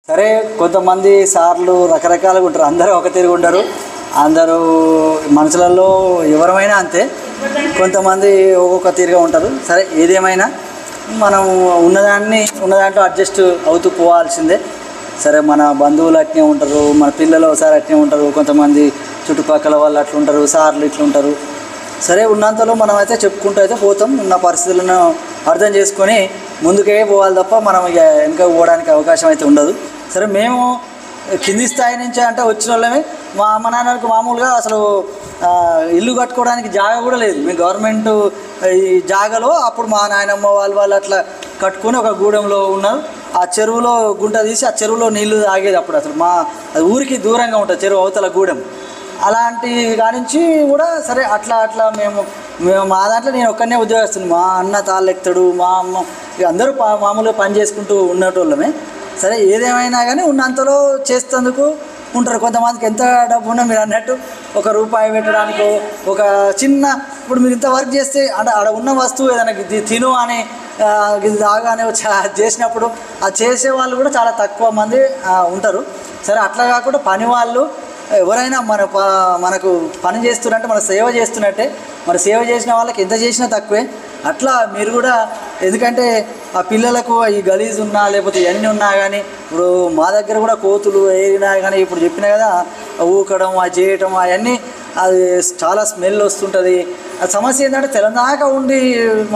సరే కొంతమంది సార్లు రకరకాలుగా ఉంటారు, అందరూ ఒక తిరిగి ఉండరు. అందరూ మనుషులలో ఎవరమైనా అంతే, కొంతమంది ఒక్కొక్క తీరుగా ఉంటారు. సరే ఏదేమైనా మనం ఉన్న దాంట్లో అడ్జస్ట్ అవుతూ పోవాల్సిందే. సరే మన బంధువులు అట్నే ఉంటారు, మన పిల్లలు ఒకసారి అట్నే ఉంటారు, కొంతమంది చుట్టుపక్కల వాళ్ళు అట్లుంటారు, సార్లు ఇట్లుంటారు. సరే ఉన్నంతలో మనం అయితే చెప్పుకుంటూ అయితే పోతాం. ఉన్న పరిస్థితులను అర్థం చేసుకొని ముందుకే పోవాలి తప్ప మనం ఇక వెనక పోవడానికి అవకాశం అయితే ఉండదు. సరే మేము కింది స్థాయి నుంచి అంటే వచ్చిన వాళ్ళమే. మా అమ్మ నాన్నలకు మామూలుగా అసలు ఇల్లు కట్టుకోవడానికి జాగా కూడా లేదు. మేము గవర్నమెంట్ ఈ జాగాలో అప్పుడు మా నాయనమ్మ వాళ్ళు అట్లా కట్టుకొని ఒక గూడెంలో ఉన్నారు. ఆ చెరువులో గుంట తీసి ఆ చెరువులో నీళ్లు తాగేది అప్పుడు. అసలు మా ఊరికి దూరంగా ఉంటుంది చెరువు అవతల గూడెం. అలాంటి కానించి కూడా సరే అట్లా మేము మా దాంట్లో నేను ఒక్కనే ఉద్యోగస్తున్నాను. మా అన్న తాళ్ళెక్తాడు, మా అమ్మ అందరూ మామూలుగా పని చేసుకుంటూ ఉన్నటోళ్ళమే. సరే ఏదేమైనా కానీ ఉన్నంతలో చేసేందుకు ఉంటారు. కొంతమందికి ఎంత డబ్బు ఉన్నా మీరు అన్నట్టు ₹1 పెట్టడానికో ఒక చిన్న ఇప్పుడు మీరు ఇంత వర్క్ చేస్తే అంటే ఆడ ఉన్న వస్తువు ఏదైనా తిను అని ఇది దాగానే చేసినప్పుడు అది చేసే వాళ్ళు కూడా చాలా తక్కువ మంది ఉంటారు. సరే అట్లా కాకుండా పని వాళ్ళు ఎవరైనా మనకు పని చేస్తున్నట్టే మన సేవ చేస్తున్నట్టే. మరి సేవ చేసిన వాళ్ళకి ఎంత చేసినా తక్కువే. అట్లా మీరు కూడా ఎందుకంటే ఆ పిల్లలకు ఈ గలీజ్ ఉన్నా లేకపోతే ఇవన్నీ ఉన్నా కానీ ఇప్పుడు మా దగ్గర కూడా కోతులు ఏరినా కానీ ఇప్పుడు చెప్పినా కదా ఊకడం అది చేయటం అవన్నీ అది చాలా స్మెల్ వస్తుంటుంది. ఆ సమస్య ఏంటంటే తెలంగాణ ఉండి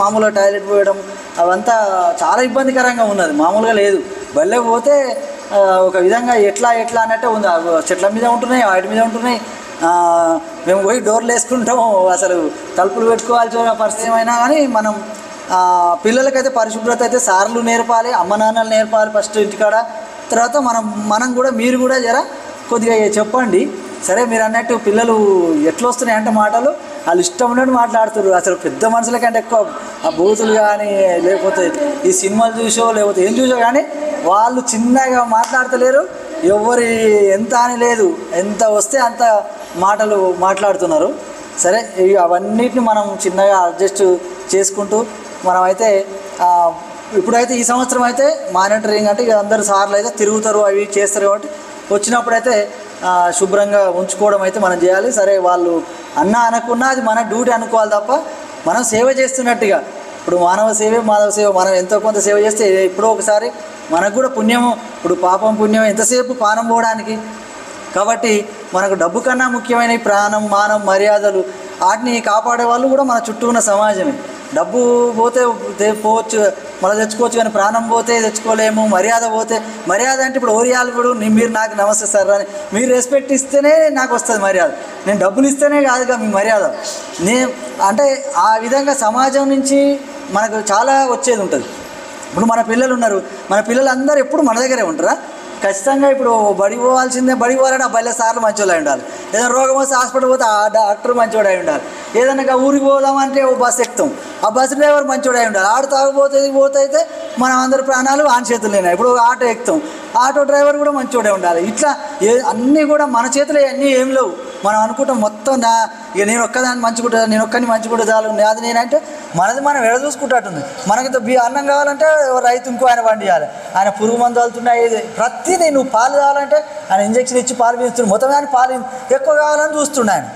మామూలుగా టాయిలెట్ పోయడం అవంతా చాలా ఇబ్బందికరంగా ఉన్నది, మామూలుగా లేదు. బళ్ళకి పోతే ఒక విధంగా ఎట్లా అన్నట్టే ఉంది. చెట్ల మీద ఉంటున్నాయి, వాటి మీద ఉంటున్నాయి. మేము పోయి డోర్లు వేసుకుంటాము, అసలు తలుపులు పెట్టుకోవాల్సిన పరిస్థితి అయినా కానీ మనం పిల్లలకైతే పరిశుభ్రత అయితే సార్లు నేర్పాలి, అమ్మ నాన్నలు నేర్పాలి ఫస్ట్ ఇంటికాడ. తర్వాత మనం కూడా మీరు కూడా జర కొద్దిగా చెప్పండి. సరే మీరు అన్నట్టు పిల్లలు ఎట్లా వస్తున్నాయి అంటే మాటలు వాళ్ళు ఇష్టం ఉన్నట్టు మాట్లాడుతారు. అసలు పెద్ద మనుషులకంటే ఎక్కువ ఆ బూతులు కానీ లేకపోతే ఈ సినిమాలు చూసో లేకపోతే ఏం చూసో కానీ వాళ్ళు చిన్నగా మాట్లాడతలేరు. ఎవరి ఎంత అని లేదు, ఎంత వస్తే అంత మాటలు మాట్లాడుతున్నారు. సరే అవన్నిటిని మనం చిన్నగా అడ్జస్ట్ చేసుకుంటూ మనమైతే ఇప్పుడైతే ఈ సంవత్సరం అయితే మానిటరింగ్ అంటే ఇక అందరు సార్లు అయితే తిరుగుతారు అవి చేస్తారు కాబట్టి వచ్చినప్పుడైతే శుభ్రంగా ఉంచుకోవడం అయితే మనం చేయాలి. సరే వాళ్ళు అనకున్నా అది మన డ్యూటీ అనుకోవాలి తప్ప మనం సేవ చేస్తున్నట్టుగా ఇప్పుడు మానవ సేవ మనం ఎంతో కొంత సేవ చేస్తే ఎప్పుడో ఒకసారి మనకు కూడా పుణ్యము. ఇప్పుడు పాపం పుణ్యం ఎంతసేపు పానం పోవడానికి. కాబట్టి మనకు డబ్బు కన్నా ముఖ్యమైన ప్రాణం మానం మర్యాదలు వాటిని కాపాడే వాళ్ళు కూడా మన చుట్టూ ఉన్న సమాజమే. డబ్బు పోతే పోవచ్చు మళ్ళీ తెచ్చుకోవచ్చు, కానీ ప్రాణం పోతే తెచ్చుకోలేము. మర్యాద అంటే ఇప్పుడు ఓరియాలు కూడా మీరు నాకు నమస్తే సార్ అని మీరు రెస్పెక్ట్ ఇస్తేనే నాకు వస్తుంది మర్యాద. నేను డబ్బులు ఇస్తేనే కాదుగా మీ మర్యాద. అంటే ఆ విధంగా సమాజం నుంచి మనకు చాలా వచ్చేది ఉంటుంది. ఇప్పుడు మన పిల్లలు ఉన్నారు, మన పిల్లలందరూ ఎప్పుడు మన దగ్గరే ఉంటారా? ఖచ్చితంగా ఇప్పుడు బడి పోవాల్సిందే. బడి పోవాలంటే ఆ బయట సార్లు మంచోళ్ళు అయి ఉండాలి. ఏదైనా రోగం వస్తే హాస్పిటల్ పోతే ఆ డాక్టర్ మంచోడు అయి ఉండాలి. ఏదైనా ఊరికి పోదామంటే ఓ బస్సు ఎక్కుతాం, ఆ బస్సు డ్రైవర్ మంచోడు అయి ఉండాలి. ఆడు తాగుపోతే అయితే మనం అందరి ప్రాణాలు ఆన్ చేతులు. ఇప్పుడు ఆటో ఎక్కుతాం, ఆటో డ్రైవర్ కూడా మంచోడే ఉండాలి. ఇట్లా అన్నీ కూడా మన చేతులు అన్నీ ఏం లేవు. మనం అనుకుంటాం మొత్తం ఇక నేను ఒక్కదాన్ని మంచిగుంటా, నేను ఒక్కడిని మంచిగుంటే చాలు, అది నేనంటే మనది మనం ఎడ చూసుకుంటుంది. మనకి అన్నం కావాలంటే రైతు ఇంకో ఆయన పండియాలి, ఆయన పురుగు మందు వెళ్తున్నాయి. ప్రతిదీ నువ్వు పాలు కావాలంటే ఆయన ఇంజక్షన్ ఇచ్చి పాలు పీస్తున్నాడు. మొత్తం కానీ పాలు ఎక్కువ కావాలని చూస్తుండే ఆయన.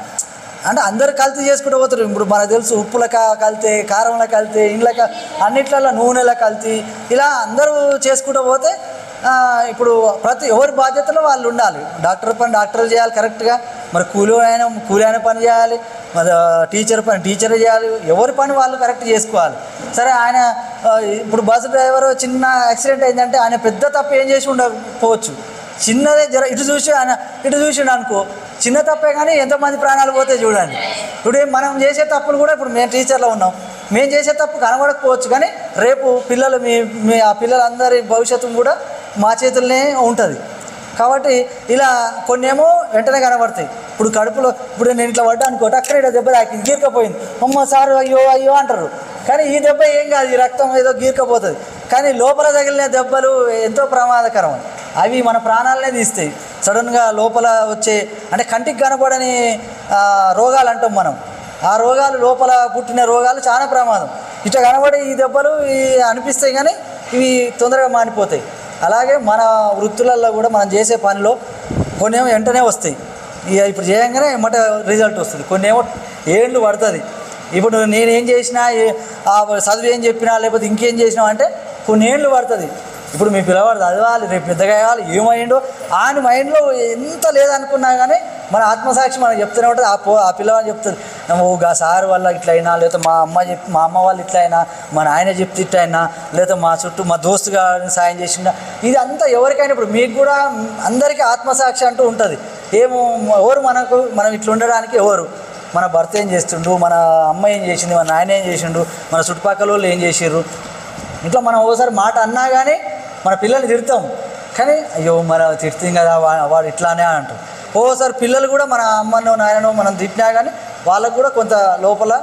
అంటే అందరు కల్తీ చేసుకుంటూ పోతారు. ఇప్పుడు మనకు తెలుసు ఉప్పుల కల్తీ, కారంలో కల్తీ, ఇండ్ల అన్నిట్లలో నూనెల కల్తీ, ఇలా అందరూ చేసుకుంటూ పోతే ఇప్పుడు ఎవరి బాధ్యతలో వాళ్ళు ఉండాలి. డాక్టర్ పని డాక్టర్ చేయాలి కరెక్ట్గా, మరి కూలి అయిన పని చేయాలి, మరి టీచర్ పని టీచర్ చేయాలి. ఎవరి పని వాళ్ళు కరెక్ట్ చేసుకోవాలి. సరే ఆయన ఇప్పుడు బస్సు డ్రైవర్ చిన్న యాక్సిడెంట్ అయిందంటే ఆయన పెద్ద తప్పు ఏం చేసి ఉండకపోవచ్చు, చిన్నదే ఇటు చూసిండు అనుకో, చిన్న తప్పే కానీ ఎంతమంది ప్రాణాలు పోతే చూడండి. ఇప్పుడు మనం చేసే తప్పులు కూడా ఇప్పుడు మేము టీచర్లో ఉన్నాం, మేము చేసే తప్పు కనబడకపోవచ్చు, కానీ రేపు పిల్లలు ఆ పిల్లలందరి భవిష్యత్తు కూడా మా చేతుల్లోనే ఉంటుంది. కాబట్టి ఇలా కొన్ని ఏమో వెంటనే కనబడతాయి. ఇప్పుడు కడుపులో ఇప్పుడు నేను ఇట్లా పడ్డా అనుకో, అక్కడ ఇక్కడ దెబ్బ తాకింది, గీరకపోయింది, అమ్మ సారు అయ్యో అంటారు. కానీ ఈ దెబ్బ ఏం కాదు, ఈ రక్తం ఏదో గీరకపోతుంది. కానీ లోపల తగిలిన దెబ్బలు ఎంతో ప్రమాదకరం. అవి మన ప్రాణాలనే తీస్తాయి. సడన్గా లోపల వచ్చే అంటే కంటికి కనబడని రోగాలు అంటాం మనం. ఆ రోగాలు లోపల పుట్టిన రోగాలు చాలా ప్రమాదం. ఇట్లా కనబడే ఈ దెబ్బలు అనిపిస్తాయి కానీ ఇవి తొందరగా మానిపోతాయి. అలాగే మన వృత్తులలో కూడా మనం చేసే పనిలో కొన్ని ఏమో వెంటనే వస్తాయి, ఇక ఇప్పుడు చేయగానే ఎమ్మట రిజల్ట్ వస్తుంది, కొన్ని ఏమో ఏళ్ళు పడుతుంది. ఇప్పుడు నేనేం చేసినా చదువు ఏం చెప్పినా లేకపోతే ఇంకేం చేసినా అంటే కొన్ని ఏళ్ళు పడుతుంది. ఇప్పుడు మీ పిల్లవాడు చదవాలి, రేపు పెద్దగా కావాలి, ఏమైండో ఆయన మైండ్లో ఎంత లేదనుకున్నా కానీ మన ఆత్మసాక్షి మనకు చెప్తూనే ఉంటుంది. ఆ పిల్లవాడు చెప్తుంది, ఓ సార్ వల్ల ఇట్లా అయినా, లేకపోతే మా అమ్మ వాళ్ళు ఇట్లా అయినా, మా నాయన చెప్తే ఇట్లా అయినా, లేకపోతే మా చుట్టూ మా దోస్తుగా సాయం చేసిందా, ఇది అంతా ఎవరికైనా ఇప్పుడు మీకు కూడా అందరికీ ఆత్మసాక్షి అంటూ ఉంటుంది. ఎవరు మనం ఇట్లా ఉండడానికి ఎవరు, మన భర్త ఏం చేస్తుండు, మన అమ్మ ఏం చేసింది, మన నాయన ఏం చేసిండు, మన చుట్టుపక్కల వాళ్ళు ఏం చేసిర్రు, ఇట్లా మనం ఓసారి మాట అన్నా కానీ మన పిల్లల్ని తిడతాం, కానీ అయ్యో మన తిడుతుంది కదా వాడు ఇట్లానే అంటాం. ఓసారి పిల్లలు కూడా మన అమ్మనో నాయననో మనం తిట్టినా కానీ వాళ్ళకు కూడా కొంత లోపల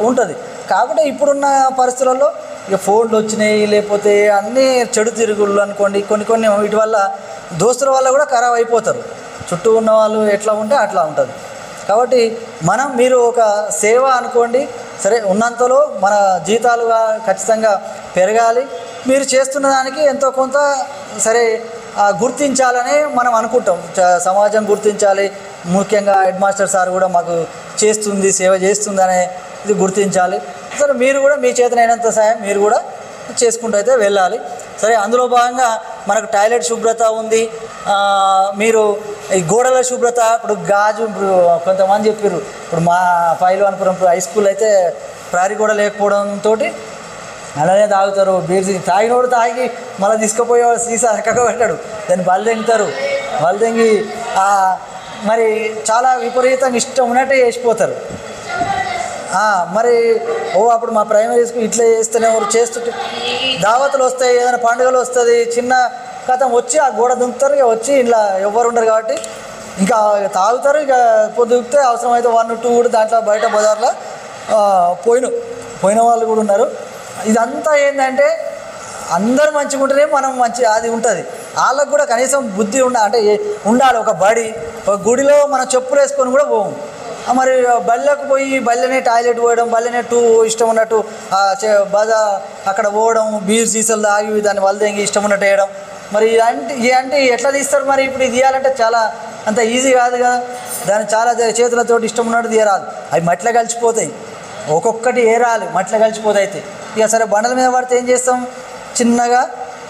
ఉంటుంది. కాకపోతే ఇప్పుడున్న పరిస్థితులలో ఇక ఫోన్లు వచ్చినాయి, లేకపోతే అన్నీ చెడు తిరుగుళ్ళు అనుకోండి, కొన్ని వీటి వల్ల దోస్తుల వల్ల కూడా ఖరాబ్ అయిపోతారు. చుట్టూ ఉన్న వాళ్ళు ఎట్లా ఉంటే అట్లా ఉంటుంది. కాబట్టి మీరు ఒక సేవ అనుకోండి, సరే ఉన్నంతలో మన జీతాలుగా ఖచ్చితంగా పెరగాలి, మీరు చేస్తున్న దానికి ఎంతో కొంత సరే గుర్తించాలని మనం అనుకుంటాం, సమాజం గుర్తించాలి, ముఖ్యంగా హెడ్ మాస్టర్ సార్ కూడా మాకు చేస్తుంది, సేవ చేస్తుంది అనే ఇది గుర్తించాలి. సరే మీరు కూడా మీ చేతనైనంత సాయం మీరు కూడా చేసుకుంటూ అయితే వెళ్ళాలి. సరే అందులో భాగంగా మనకు టాయిలెట్ శుభ్రత ఉంది, మీరు ఈ గోడల శుభ్రత, ఇప్పుడు గాజు కొంతమంది చెప్పారు, ఇప్పుడు మా పైల్వాన్పురం హై స్కూల్ అయితే ప్రహరీ గోడ లేకపోవడంతో అలానే తాగుతారు, బీర్సి తాగినోడు తాగి మళ్ళీ తీసుకుపోయేవాడు సీసా చక్కగా పెట్టాడు, దాన్ని బలి తెంగి మరి చాలా విపరీతంగా ఇష్టం ఉన్నట్టే చేసిపోతారు. మరి అప్పుడు మా ప్రైమరీ స్కూల్ ఇట్లా చేస్తేనే చేస్తుంటే దావతులు వస్తాయి, ఏదైనా పండుగలు వస్తుంది, చిన్న కథం వచ్చి ఆ గోడ దుంకుతారు, ఇక వచ్చి ఇలా ఎవ్వరు ఉండరు కాబట్టి ఇంకా తాగుతారు. ఇక పొద్దుగితే అవసరమైతే 1, 2 కూడా దాంట్లో బయట బజార్లో పోయిన వాళ్ళు కూడా ఉన్నారు. ఇదంతా ఏంటంటే అందరూ మంచిగా ఉంటేనే మనం అది ఉంటుంది. వాళ్ళకు కూడా కనీసం బుద్ధి ఉండాలి. ఒక గుడిలో మనం చెప్పులు వేసుకొని కూడా పోము, మరి బళ్ళకు పోయి బళ్ళనే టాయిలెట్ పోయడం, బళ్ళనే ఇష్టం ఉన్నట్టు అక్కడ పోవడం, బీర్ సీసాలు తాగి దాన్ని వలదెంగి ఇష్టం ఉన్నట్టు వేయడం, మరి అంటే ఎట్లా తీస్తారు? మరి ఇప్పుడు ఇది తీయాలంటే చాలా అంత ఈజీ కాదు కదా, దాన్ని చాలా చేతులతో ఇష్టం ఉన్నట్టు తీయరాదు, అవి మట్టిలో కలిసిపోతాయి, ఒక్కొక్కటి ఏరాలి, మట్టిలో కలిసిపోతాయి. అయితే ఇక సరే బండల మీద పడితే ఏం చేస్తాం, చిన్నగా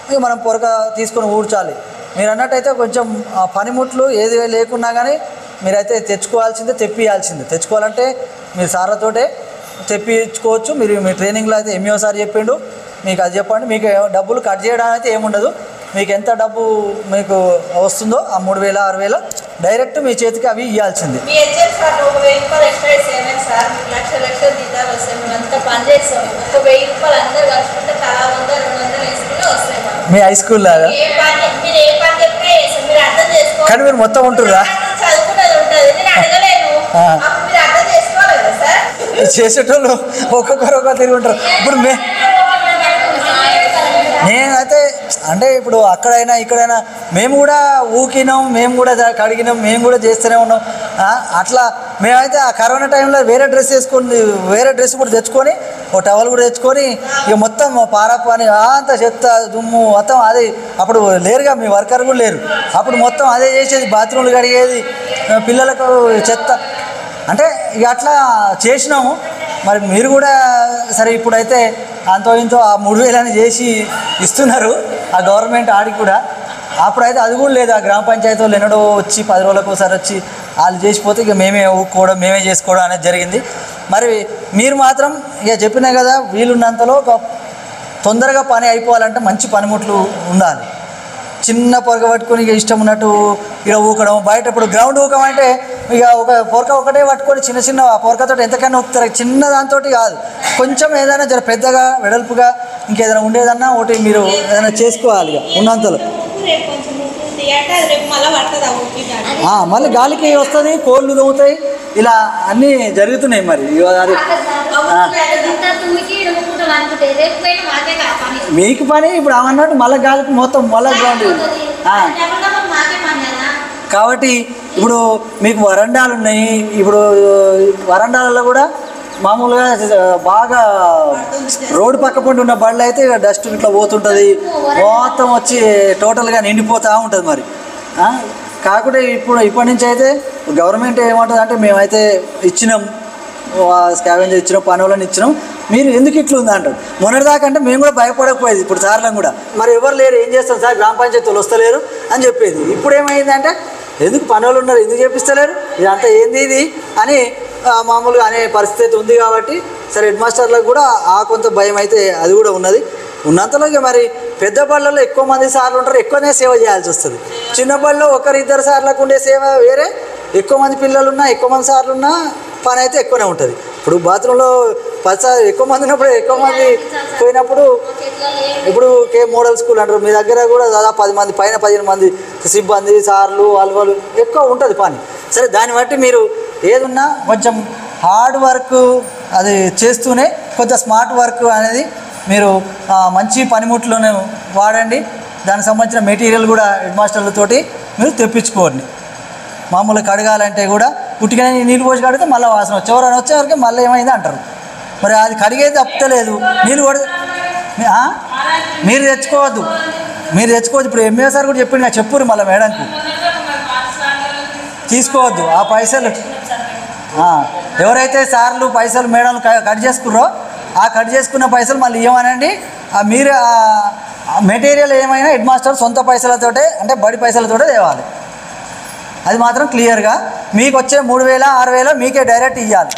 ఇక మనం పొరక తీసుకొని ఊడ్చాలి. మీరు అన్నట్టయితే కొంచెం పనిముట్లు ఏది లేకున్నా కానీ మీరైతే తెచ్చుకోవాలంటే మీరు సార్లతోటే తెప్పించుకోవచ్చు. మీ ట్రైనింగ్లో అయితే ఎంఈఓ సార్ చెప్పిండు, మీకు అది చెప్పండి. మీకు డబ్బులు కట్ చేయడానికి అయితే ఏముండదు, మీకు ఎంత డబ్బు మీకు వస్తుందో ఆ 3,000 6,000 డైరెక్ట్ మీ చేతికి అవి ఇవ్వాల్సింది. మీ హై స్కూల్ లాగా కానీ మీరు మొత్తం ఉంటుర్రా? చేసేటోళ్ళు ఒక్కొక్కరు తిరిగి ఉంటారు. ఇప్పుడు నేనైతే ఇప్పుడు అక్కడైనా ఇక్కడైనా మేము కూడా ఊకినాం, మేము కూడా కడిగినాం, మేము కూడా చేస్తూనే ఉన్నాం. అట్లా మేమైతే ఆ కరోనా టైంలో వేరే డ్రెస్ కూడా తెచ్చుకొని, ఒక టవల్ కూడా తెచ్చుకొని ఇక మొత్తం పారపు అని అంత చెత్త దుమ్ము మొత్తం అది. అప్పుడు లేరుగా మీ వర్కర్ కూడా లేరు, అప్పుడు మొత్తం అదే చేసేది, బాత్రూమ్లు కడిగేది, పిల్లలకు చెత్త ఇక అట్లా చేసినాము. మరి మీరు కూడా సరే ఇప్పుడైతే అంతో ఇంతో ఆ 3,000 చేసి ఇస్తున్నారు ఆ గవర్నమెంట్ ఆడికి కూడా. అప్పుడైతే అది కూడా లేదు, ఆ గ్రామ పంచాయతీ వాళ్ళు ఎన్నడో వచ్చి 10 రోజులకు ఒకసారి వచ్చి వాళ్ళు చేసిపోతే ఇక మేమే ఊక్కోవడం, మేమే చేసుకోవడం అనేది జరిగింది. మరి మీరు మాత్రం ఇక చెప్పినా కదా, వీలున్నంతలో తొందరగా పని అయిపోవాలంటే మంచి పనిముట్లు ఉండాలి. చిన్న పొరక పట్టుకొని ఇక ఇష్టం ఉన్నట్టు ఇక ఊకడం, బయట ఇప్పుడు గ్రౌండ్ ఊకమంటే ఇక ఒక పొరక ఒకటే పట్టుకొని చిన్న ఆ పొరకతో ఎంతకైనా ఊపుతారు. చిన్న దాంతో కాదు, కొంచెం ఏదైనా జర పెద్దగా వెడల్పుగా ఇంకేదైనా ఉండేదన్నా ఒకటి మీరు ఏదైనా చేసుకోవాలి ఇక ఉన్నంతలో. మళ్ళీ గాలికి వస్తుంది, కోళ్ళు దొంగతాయి, ఇలా అన్నీ జరుగుతున్నాయి. మరి అది మీకు పని ఇప్పుడు అన్నట్టు మళ్ళీ గాలికి మొత్తం మళ్ళీ గ్రౌండ్. కాబట్టి ఇప్పుడు మీకు వరండాలు ఉన్నాయి, ఇప్పుడు వరండాలలో కూడా మామూలుగా బాగా రోడ్డు పక్క పండి ఉన్న బళ్ళు అయితే డస్ట్ ఇట్లా పోతుంటుంది, మొత్తం వచ్చి టోటల్గా నిండిపోతూ ఉంటుంది. మరి కాకుండా ఇప్పటి నుంచి అయితే గవర్నమెంట్ ఏమంటుంది అంటే మేమైతే ఇచ్చినాం, స్కావెంజర్ ఇచ్చినాం, పని వాళ్ళని ఇచ్చినాం, మీరు ఎందుకు ఇట్లా ఉంది అంటారు. మొన్నటిదాకా అంటే మేము కూడా భయపడకపోయేది, ఇప్పుడు సార్లను కూడా మరి ఎవరు లేరు ఏం చేస్తాం సార్ గ్రామ పంచాయతీలు వస్తలేరు అని చెప్పేది. ఇప్పుడు ఏమైందంటే ఎందుకు పని వాళ్ళు ఉన్నారు ఎందుకు చేపిస్తలేరు, ఇదంతా ఏంది ఇది అని మామూలుగా అనే పరిస్థితి ఉంది. కాబట్టి సరే హెడ్ మాస్టర్లకు కూడా కొంత భయం అయితే అది కూడా ఉన్నది. ఉన్నంతలోకి మరి పెద్ద బళ్ళలో ఎక్కువ మంది సార్లు ఉంటారు, ఎక్కువనే సేవ చేయాల్సి వస్తుంది. చిన్న బళ్ళలో ఒకరిద్దరు సార్లకు ఉండే సేవ వేరే, ఎక్కువ మంది పిల్లలు ఉన్నా ఎక్కువ మంది సార్లు ఉన్నా పని అయితే ఎక్కువనే ఉంటుంది. ఇప్పుడు బాత్రూంలో 10 సార్లు ఎక్కువ మంది ఉన్నప్పుడు ఎక్కువ మంది పోయినప్పుడు ఇప్పుడు కే మోడల్ స్కూల్ అంటారు, మీ దగ్గర కూడా దాదాపు 10 మంది పైన 15 మంది సిబ్బంది సార్లు వాళ్ళు ఎక్కువ ఉంటుంది పని. సరే దాన్ని బట్టి మీరు ఏదున్నా కొంచెం హార్డ్ వర్క్ అది చేస్తూనే కొంచెం స్మార్ట్ వర్క్ అనేది మీరు మంచి పనిముట్లను వాడండి. దానికి సంబంధించిన మెటీరియల్ కూడా హెడ్ మాస్టర్లతోటి మీరు తెప్పించుకోండి. మామూలుగా కడగాలంటే కూడా పుట్టికనే నీళ్ళు పోసి కడిగితే మళ్ళీ వాసన వచ్చేవారు వచ్చేవరకు మళ్ళీ ఏమైంది అంటారు. మరి అది కడిగేది తప్పలేదు, నీళ్ళు కూడా మీరు తెచ్చుకోవద్దు. ఇప్పుడు ఎంఏ సార్ కూడా చెప్పిండు, నాకు చెప్పురు మళ్ళీ మేడంకు తీసుకోవద్దు ఆ పైసలు. ఎవరైతే సార్లు పైసలు మేడంలు కట్ చేసుకుర్రో ఆ కట్ చేసుకున్న పైసలు మళ్ళీ ఇవ్వమనండి. మీరు మెటీరియల్ ఏమైనా హెడ్ మాస్టర్ సొంత పైసలతోటే అంటే బడి పైసలతోటే తేవాలి. అది మాత్రం క్లియర్గా మీకు వచ్చే 3000 6000 మీకే డైరెక్ట్ ఇవ్వాలి.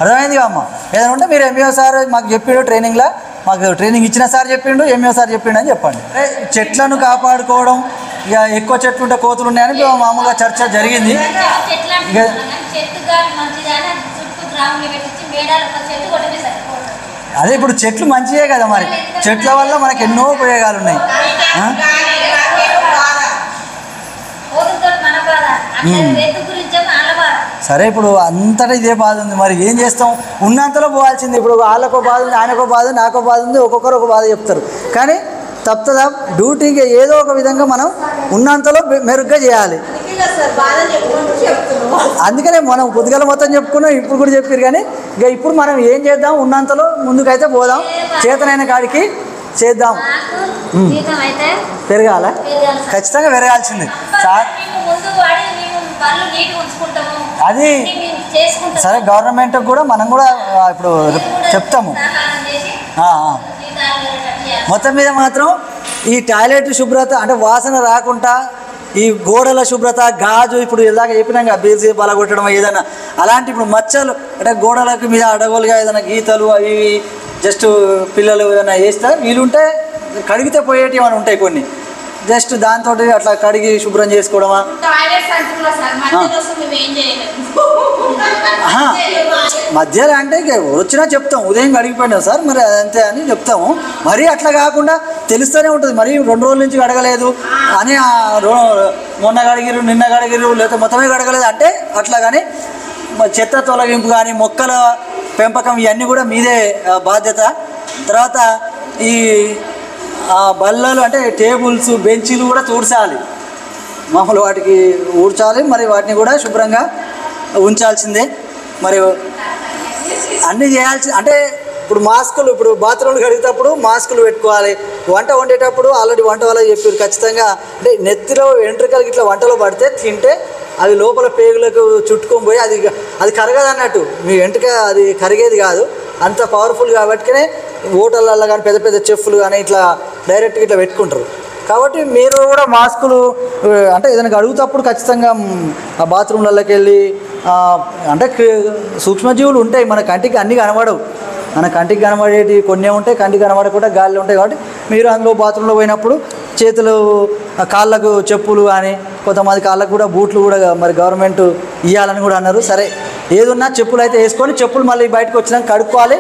అర్థమైందిగా అమ్మ. ఏదైనా ఉంటే మీరు ఎంఈఓ సార్ మాకు చెప్పిండు ట్రైనింగ్లో, మాకు ట్రైనింగ్ ఇచ్చిన సార్ చెప్పిండు, ఎంఈఓ సార్ చెప్పిండు అని చెప్పండి. చెట్లను కాపాడుకోవడం, ఇక ఎక్కువ చెట్లు ఉంటే కోతులు ఉన్నాయని మామూలుగా చర్చ జరిగింది. అదే ఇప్పుడు చెట్లు మంచివే కదా, మరి చెట్ల వల్ల మనకు ఎన్నో ఉపయోగాలు ఉన్నాయి. సరే ఇప్పుడు అంతటా ఇదే బాధ ఉంది, మరి ఏం చేస్తాం, ఉన్నంతలో పోవాల్సింది. ఇప్పుడు వాళ్ళకో బాధ ఉంది, ఆయనకో బాధ ఉంది, నాకో బాధ ఉంది, ఒక్కొక్కరు ఒక బాధ చెప్తారు. కానీ తప్పదా డ్యూటీకి ఏదో ఒక విధంగా మనం ఉన్నంతలో మెరుగ్గా చేయాలి. అందుకనే మనం పొద్దుగల మొత్తం చెప్పుకున్నాం, ఇప్పుడు కూడా చెప్పారు. కానీ ఇక ఇప్పుడు మనం ఏం చేద్దాం, ఉన్నంతలో ముందుకైతే పోదాం, చేతనైన కాడికి చేద్దాం. పెరగాల ఖచ్చితంగా పెరగాల్సింది సార్. అది సరే గవర్నమెంట్ కూడా మనం కూడా ఇప్పుడు చెప్తాము. మొత్తం మీద మాత్రం ఈ టాయిలెట్ శుభ్రత అంటే వాసన రాకుండా, ఈ గోడల శుభ్రత, గాజు ఇప్పుడు ఇలాగ చెప్పినాక బీసీ బలగొట్టడం ఏదైనా అలాంటి ఇప్పుడు మచ్చలు అంటే గోడలకు మీద అడగోలుగా ఏదైనా గీతలు అవి జస్ట్ పిల్లలు ఏదైనా వేస్తే వీలుంటే కడిగితే పోయేటి ఏమైనా ఉంటాయి కొన్ని, జస్ట్ దాంతో అట్లా కడిగి శుభ్రం చేసుకోవడమా. మధ్యలో అంటే వచ్చినా చెప్తాం, ఉదయం కడిగిపోయినాం సార్ మరి అదంతే అని చెప్తాము. మరీ అట్లా కాకుండా తెలుస్తూనే ఉంటుంది, మరి 2 రోజుల నుంచి కడగలేదు అని మొన్న కడిగిరు నిన్న కడిగిరు లేకపోతే మొత్తమే కడగలేదు అంటే అట్లా. కానీ చెత్త తొలగింపు కానీ మొక్కల పెంపకం ఇవన్నీ కూడా మీదే బాధ్యత. తర్వాత ఈ బల్లలు అంటే టేబుల్స్ బెంచీలు కూడా తుడచాలి, మామూలు వాటికి ఊడ్చాలి, మరి వాటిని కూడా శుభ్రంగా ఉంచాల్సిందే. మరి అన్నీ చేయాల్సి అంటే ఇప్పుడు మాస్కులు, ఇప్పుడు బాత్రూమ్లు కడిగేటప్పుడు మాస్కులు పెట్టుకోవాలి. వంట వండేటప్పుడు ఆల్రెడీ వంట వాళ్ళకి చెప్పారు ఖచ్చితంగా, అంటే నెత్తిలో వెంట్రుకలకి ఇట్లా వంటలో పడితే తింటే అది లోపల పేగులకు చుట్టుకొని పోయి అది కరగదు అన్నట్టు, మీ వెంట్రుక అది కరిగేది కాదు, అంత పవర్ఫుల్ కాబట్టినే హోటళ్ళల్లో కానీ పెద్ద పెద్ద చెఫ్లు కానీ ఇట్లా డైరెక్ట్గా ఇట్లా పెట్టుకుంటారు. కాబట్టి మీరు కూడా మాస్కులు అంటే ఏదైనా అడుగుతప్పుడు ఖచ్చితంగా ఆ బాత్రూమ్లలోకి వెళ్ళి అంటే సూక్ష్మజీవులు ఉంటాయి మన కంటికి అన్నీ కనబడవు, మన కంటికి కనబడేవి కొన్ని ఉంటాయి, కంటికి కనబడకుండా గాలిలో ఉంటాయి. కాబట్టి మీరు అందులో బాత్రూంలో పోయినప్పుడు చేతులు కాళ్ళకు చెప్పులు కానీ కొంతమంది కాళ్ళకు కూడా బూట్లు కూడా మరి గవర్నమెంట్ ఇవ్వాలని కూడా అన్నారు. సరే ఏదున్నా చెప్పులు అయితే వేసుకొని చెప్పులు మళ్ళీ బయటకు వచ్చినాక కడుక్కోవాలి.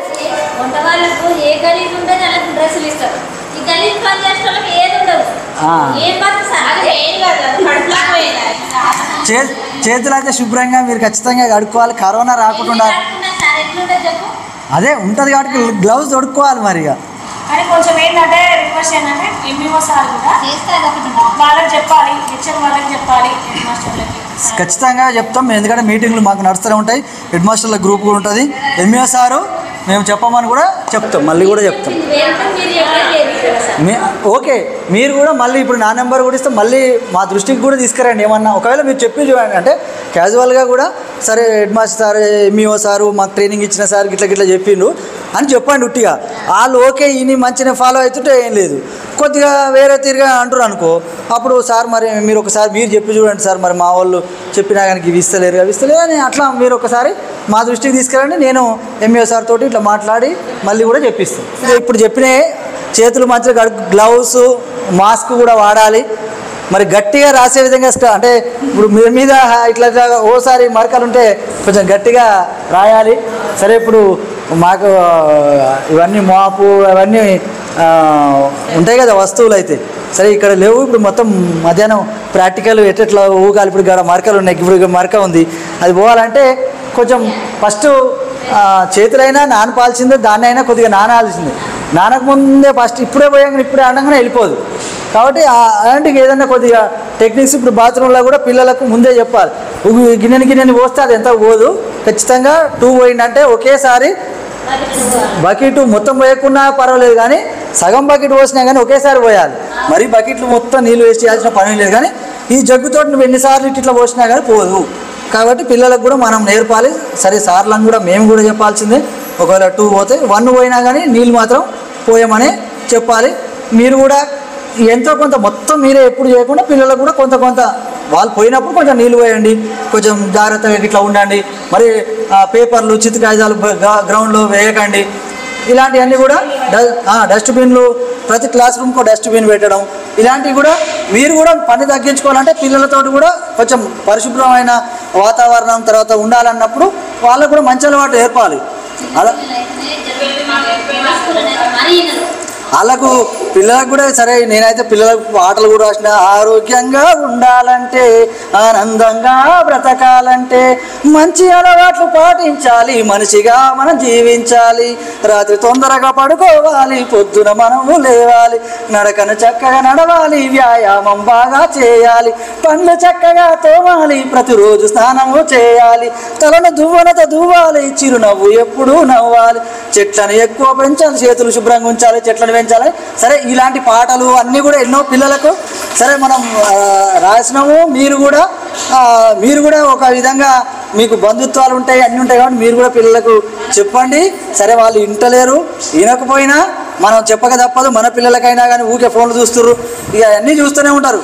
చేతులు అయితే శుభ్రంగా మీరు ఖచ్చితంగా కడుక్కోవాలి, కరోనా రాకుండా. అదే ఉంటుంది కాబట్టి గ్లౌజ్ తొడుక్కోవాలి. మరి కానీ కొంచెం ఏంటంటే రిక్వెస్ట్ ఏంటంటే ఎంఈఓ సార్ కూడా వాళ్ళకి చెప్పాలి, హెచ్ఎం వాళ్ళకి చెప్పాలి, హెడ్ మాస్టర్లకి ఖచ్చితంగా చెప్తాం. ఎందుకంటే మీటింగ్లు మాకు నడుస్తూనే ఉంటాయి, హెడ్ మాస్టర్ల గ్రూప్ కూడా ఉంటుంది. ఎంఈఓ సారు మేము చెప్పమని కూడా చెప్తాం, మళ్ళీ కూడా చెప్తాం. ఓకే, మీరు కూడా మళ్ళీ ఇప్పుడు నా నెంబర్ కూడా ఇస్తాం, మళ్ళీ మా దృష్టికి కూడా తీసుకురండి. ఏమన్నా ఒకవేళ మీరు చెప్పి చూడండి అంటే క్యాజువల్గా కూడా సరే head master sir, MEO sir మాకు ట్రైనింగ్ ఇచ్చిన సార్ గిట్లా చెప్పిండు అని చెప్పండి ఉట్టిగా. వాళ్ళు ఓకే ఇని మంచిగా ఫాలో అవుతుంటే ఏం లేదు, కొద్దిగా వేరే తీరుగా అంటారు అనుకో, అప్పుడు సార్ మరి మీరు ఒకసారి మీరు చెప్పి చూడండి సార్, మరి మా వాళ్ళు చెప్పినా కానీ ఇవి ఇస్తలేరు అని అట్లా మీరు ఒకసారి మా దృష్టికి తీసుకురండి. నేను ఎంఈఓ సార్ తోటి ఇట్లా మాట్లాడి మళ్ళీ కూడా చెప్పిస్తాను. ఇప్పుడు చెప్పిన చేతులు మంచిగా గ్లౌస్ మాస్క్ కూడా వాడాలి. మరి గట్టిగా రాసే విధంగా అంటే ఇప్పుడు మీద ఇట్లా ఓసారి మరకలు ఉంటే కొంచెం గట్టిగా రాయాలి. సరే ఇప్పుడు మాకు ఇవన్నీ మాపు అవన్నీ ఉంటాయి కదా వస్తువులు అయితే, సరే ఇక్కడ లేవు. ఇప్పుడు మొత్తం మధ్యాహ్నం ప్రాక్టికల్ ఎట్లా ఊగాలి. ఇప్పుడు ఇక్కడ మరకలు ఉన్నాయి, ఇప్పుడు మరక ఉంది, అది పోవాలంటే కొంచెం ఫస్ట్ చేతులైనా నానపాల్సిందే, దాన్ని అయినా కొద్దిగా నానాల్సిందే. నానకముందే ఫస్ట్ ఇప్పుడే పోయాక ఇప్పుడే అనగానే వెళ్ళిపోదు. కాబట్టి అలాంటివి ఏదైనా కొద్దిగా టెక్నిక్స్ ఇప్పుడు బాత్రూంలో కూడా పిల్లలకు ముందే చెప్పాలి. గిన్నెని పోస్తే అది ఎంత పోదు, ఖచ్చితంగా 2 పోయిందంటే ఒకేసారి బకెట్ మొత్తం పోయకున్నా పర్వాలేదు, కానీ సగం బకెట్ పోసినా కానీ ఒకేసారి పోయాలి. మరి బకెట్లు మొత్తం నీళ్ళు వేస్ట్ చేయాల్సిన పని లేదు. కానీ ఈ జగ్గుతో నువ్వు ఎన్నిసార్లు ఇట్లా పోసినా కానీ పోదు. కాబట్టి పిల్లలకు కూడా మనం నేర్పాలి. సరే సార్లను కూడా మేము కూడా చెప్పాల్సిందే, ఒకవేళ 2 పోతే 1 పోయినా కానీ నీళ్ళు మాత్రం పోయమని చెప్పాలి. మీరు కూడా ఎంతో కొంత మొత్తం మీరే ఎప్పుడు చేయకుండా పిల్లలకు కూడా కొంత వాళ్ళు పోయినప్పుడు కొంచెం నీళ్ళు పోయండి, కొంచెం జాగ్రత్తగా ఇట్లా ఉండండి. మరి పేపర్లు చిత్తు కాగితాలు గ్రౌండ్లో వేయకండి. ఇలాంటివన్నీ కూడా డస్ట్బిన్లు, ప్రతి క్లాస్ రూమ్కో డస్ట్బిన్ పెట్టడం, ఇలాంటివి కూడా మీరు కూడా పని తగ్గించుకోవాలంటే పిల్లలతో కూడా కొంచెం పరిశుభ్రమైన వాతావరణం తర్వాత ఉండాలన్నప్పుడు వాళ్ళకు కూడా మంచి అలవాటు ఏర్పాలి. అలా వాళ్ళకు పిల్లలకు కూడా సరే నేనైతే పిల్లలకు ఆటలు కూడా రాసిన, ఆరోగ్యంగా ఉండాలంటే ఆనందంగా బ్రతకాలంటే మంచి అలవాట్లు పాటించాలి, మనిషిగా మనం జీవించాలి, రాత్రి తొందరగా పడుకోవాలి, పొద్దున మనము లేవాలి, నడకను చక్కగా నడవాలి, వ్యాయామం బాగా చేయాలి, పండ్లు చక్కగా తోమాలి, ప్రతిరోజు స్నానము చేయాలి, తలను దువ్వనతో దువ్వాలి, చిరునవ్వు ఎప్పుడూ నవ్వాలి, చెట్లను ఎక్కువ పెంచాలి, చేతులు శుభ్రంగా ఉంచాలి, చెట్లను పెంచాలి. సరే ఇలాంటి పాటలు అన్నీ కూడా ఎన్నో పిల్లలకు సరే మనం రాసినాము. మీరు కూడా ఒక విధంగా మీకు బంధుత్వాలు ఉంటాయి, అన్నీ ఉంటాయి, కాబట్టి మీరు కూడా పిల్లలకు చెప్పండి. సరే వాళ్ళు వింటలేరు, వినకపోయినా మనం చెప్పక తప్పదు. మన పిల్లలకైనా కానీ ఊకే ఫోన్లు చూస్తుర్రు, ఇక అన్నీ చూస్తూనే ఉంటారు.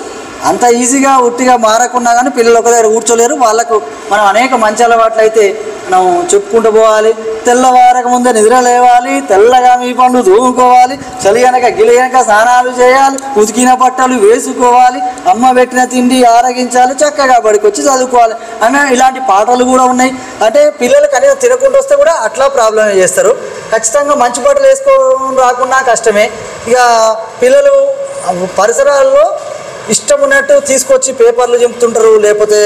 అంత ఈజీగా ఉట్టిగా మారకుండా కానీ పిల్లలు ఒక దగ్గర కూర్చోలేరు. వాళ్ళకు మనం అనేక మంచి అలవాట్లు అయితే మనం చెప్పుకుంటూ పోవాలి. తెల్లవారక ముందే నిద్ర లేవాలి, తెల్లగా మీ పండ్లు తోముకోవాలి, చలి కనుక గిలి కనుక స్నానాలు చేయాలి, ఉతికిన బట్టలు వేసుకోవాలి, అమ్మ పెట్టిన తిండి ఆరగించాలి, చక్కగా బడికొచ్చి చదువుకోవాలి అన్న ఇలాంటి పాటలు కూడా ఉన్నాయి. అంటే పిల్లలు కనీసం తినకుండా వస్తే కూడా అట్లా ప్రాబ్లమే చేస్తారు. ఖచ్చితంగా మంచి బట్టలు వేసుకొని రాకుండా కష్టమే. ఇక పిల్లలు పరిసరాల్లో ఇష్టం ఉన్నట్టు తీసుకొచ్చి పేపర్లు చింపుతుంటారు, లేకపోతే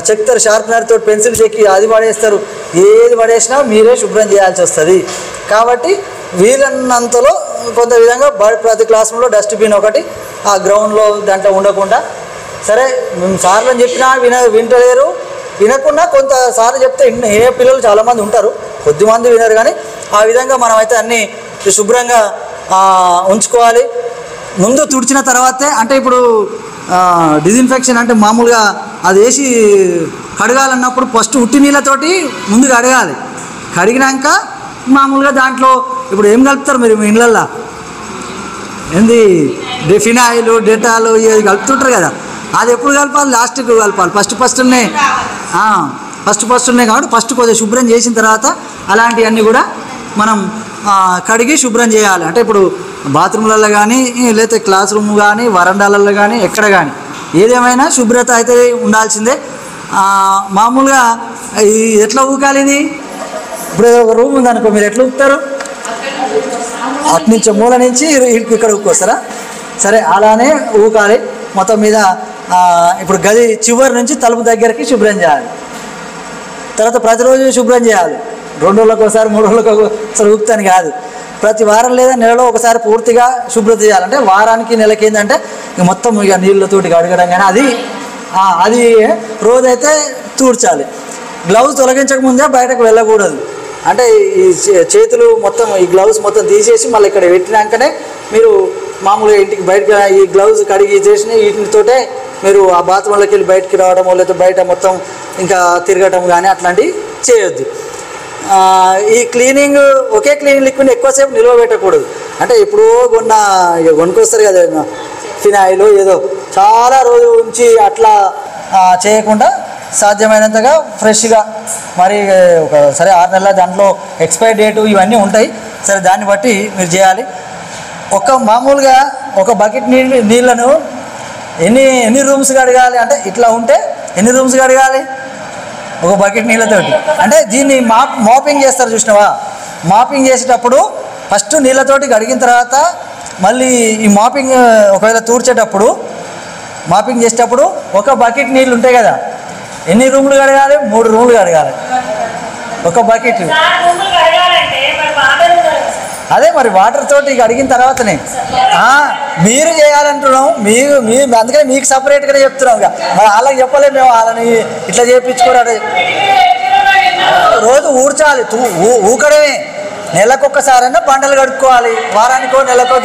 చెక్తారు, షార్ప్నర్తో పెన్సిల్ చెక్కి అది పడేస్తారు. ఏది పడేసినా మీరే శుభ్రం చేయాల్సి వస్తుంది. కాబట్టి వీలన్నంతలో కొంత విధంగా ప్రతి క్లాస్ రూమ్లో డస్ట్బిన్ ఒకటి ఆ గ్రౌండ్లో దాంట్లో ఉండకుండా, సరే మేము సార్లను చెప్పినా వింటలేరు, వినకుండా కొంత సార్లు చెప్తే ఏ పిల్లలు చాలామంది ఉంటారు, కొద్దిమంది వినరు. కానీ ఆ విధంగా మనమైతే అన్నీ శుభ్రంగా ఉంచుకోవాలి. ముందు తుడిచిన తర్వాతే, అంటే ఇప్పుడు డిజిన్ఫెక్షన్ అంటే మామూలుగా అది వేసి కడగాలన్నప్పుడు ఫస్ట్ ఉట్టి నీళ్ళతోటి ముందుగా కడగాలి. కడిగినాక మామూలుగా దాంట్లో ఇప్పుడు ఏం కలుపుతారు మీరు మీ ఇళ్ళల్లో, ఏంది ఫినాయిల్, డెటాలు ఇవి కలుపుతుంటారు కదా, అది ఎప్పుడు కలపాలి? లాస్ట్కి కలపాలి. ఫస్ట్ ఉన్నాయి కాబట్టి ఫస్ట్ కొద్దిగా శుభ్రం చేసిన తర్వాత అలాంటివన్నీ కూడా మనం కడిగి శుభ్రం చేయాలి. అంటే ఇప్పుడు బాత్రూమ్లలో కానీ లేకపోతే క్లాస్ రూమ్ కానీ వరండాలలో కానీ ఎక్కడ కానీ ఏదేమైనా శుభ్రత అయితే ఉండాల్సిందే. మామూలుగా ఎట్లా ఊకాలి ఇది? ఇప్పుడు ఒక రూమ్ ఉందనుకో, మీరు ఎట్లా ఊపుతారు? అటు నుంచి మూల నుంచి ఇక్కడ ఊక్కొస్తారా? సరే అలానే ఊకాలి. మొత్తం మీద ఇప్పుడు గది చివరి నుంచి తలుపు దగ్గరికి శుభ్రం చేయాలి. తర్వాత ప్రతిరోజు శుభ్రం చేయాలి. 2 రోజులకు ఒకసారి 3 రోజులకు ఒకసారి ఊపుతాను కాదు, ప్రతి వారం లేదా నెలలో ఒకసారి పూర్తిగా శుభ్రత చేయాలంటే వారానికి నెలకి ఏంటంటే మొత్తం ఇక నీళ్ళతోటి కడగడం కానీ అది రోజైతే తూడ్చాలి. గ్లౌజ్ తొలగించక ముందే బయటకు వెళ్ళకూడదు. అంటే ఈ చేతులు మొత్తం ఈ గ్లౌజ్ మొత్తం తీసేసి మళ్ళీ ఇక్కడ పెట్టినాకనే మీరు మామూలుగా ఇంటికి బయటకు ఈ గ్లౌజ్ కడిగి చేసిన వీటితోటే మీరు ఆ బాత్రూంలోకి వెళ్ళి బయటికి రావడమో లేకపోతే బయట మొత్తం ఇంకా తిరగటం కానీ అట్లాంటివి చేయొద్దు. ఈ క్లీనింగ్ ఒకే క్లీనింగ్ లిక్విడ్ ఎక్కువసేపు నిల్వ పెట్టకూడదు. అంటే ఎప్పుడో కొనుక్కొస్తారు కదా ఫినాయిల్ ఏదో, చాలా రోజుల నుంచి అట్లా చేయకుండా సాధ్యమైనంతగా ఫ్రెష్గా మరి సరే 6 నెలల దాంట్లో ఎక్స్పైరీ డేటు ఇవన్నీ ఉంటాయి. సరే దాన్ని బట్టి మీరు చేయాలి. మామూలుగా ఒక బకెట్ నీళ్ళను ఎన్ని రూమ్స్ కడగాలి అంటే ఇట్లా ఉంటే ఎన్ని రూమ్స్ కడగాలి ఒక బకెట్ నీళ్ళతోటి? అంటే దీన్ని మాపింగ్ చేస్తారు చూసినావా, మాపింగ్ చేసేటప్పుడు ఫస్ట్ నీళ్ళతోటి కడిగిన తర్వాత మళ్ళీ ఈ మాపింగ్ ఒకవేళ తూడ్చేటప్పుడు మాపింగ్ చేసేటప్పుడు ఒక బకెట్ నీళ్ళు ఉంటాయి కదా, ఎన్ని రూములు కడగాలి? 3 రూములు కడగాలి ఒక బకెట్. అదే మరి వాటర్ తోటి కడిగిన తర్వాతనే మీరు చేయాలంటున్నాం. అందుకనే మీకు సపరేట్గానే చెప్తున్నాం. మరి వాళ్ళకి చెప్పలేదు మేము, వాళ్ళని ఇట్లా చేయించుకోరాడు. రోజు ఊడ్చాలి, ఊకడమే. నెలకొక్కసారైనా బండలు కడుక్కోవాలి, వారానికో నెలకో.